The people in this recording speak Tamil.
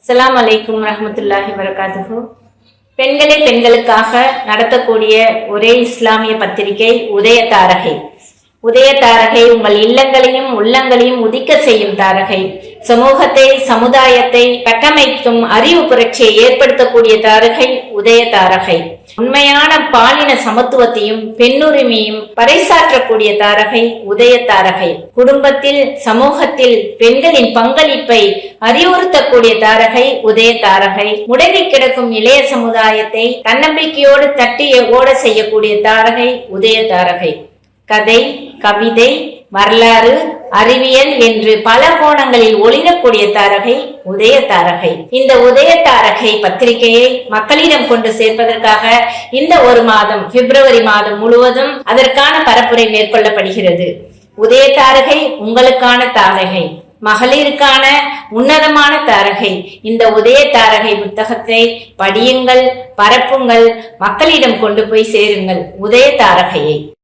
அஸ்ஸலாமு அலைக்கும் ரஹ்மத்துல்லாஹி வரகாத்துஹு. பெண்களே பெண்களுக்காக நடத்தக்கூடிய ஒரே இஸ்லாமிய பத்திரிகை உதய தாரகை. உதய தாரகை உங்கள் இல்லங்களையும் உள்ளங்களையும் உதிக்க செய்யும் தாரகை. சமூகத்தை சமுதாயத்தை கட்டமைக்கும் அறிவு புரட்சியை ஏற்படுத்தக்கூடிய தாரகை உதய தாரகை. உண்மையான பாலின சமத்துவத்தையும் பெண்ணுரிமையும் பறைசாற்றக்கூடிய தாரகை உதய தாரகை. குடும்பத்தில் சமூகத்தில் பெண்களின் பங்களிப்பை அறிவுறுத்தக்கூடிய தாரகை உதய தாரகை. முடங்கி கிடக்கும் இளைய சமுதாயத்தை தன்னம்பிக்கையோடு தட்டி ஓட செய்யக்கூடிய தாரகை உதய தாரகை. கதை, கவிதை, வரலாறு, அறிவியல் என்று பல கோணங்களில் ஒளிரக்கூடிய தாரகை உதய தாரகை. இந்த உதய தாரகை பத்திரிகையை மக்களிடம் கொண்டு சேர்ப்பதற்காக இந்த ஒரு மாதம் பிப்ரவரி மாதம் முழுவதும் அதற்கான பரப்புரை மேற்கொள்ளப்படுகிறது. உதய தாரகை உங்களுக்கான தாரகை, மகளிருக்கான உன்னதமான தாரகை. இந்த உதய தாரகை புத்தகத்தை படியுங்கள், பரப்புங்கள், மக்களிடம் கொண்டு போய் சேருங்கள் உதய தாரகையை.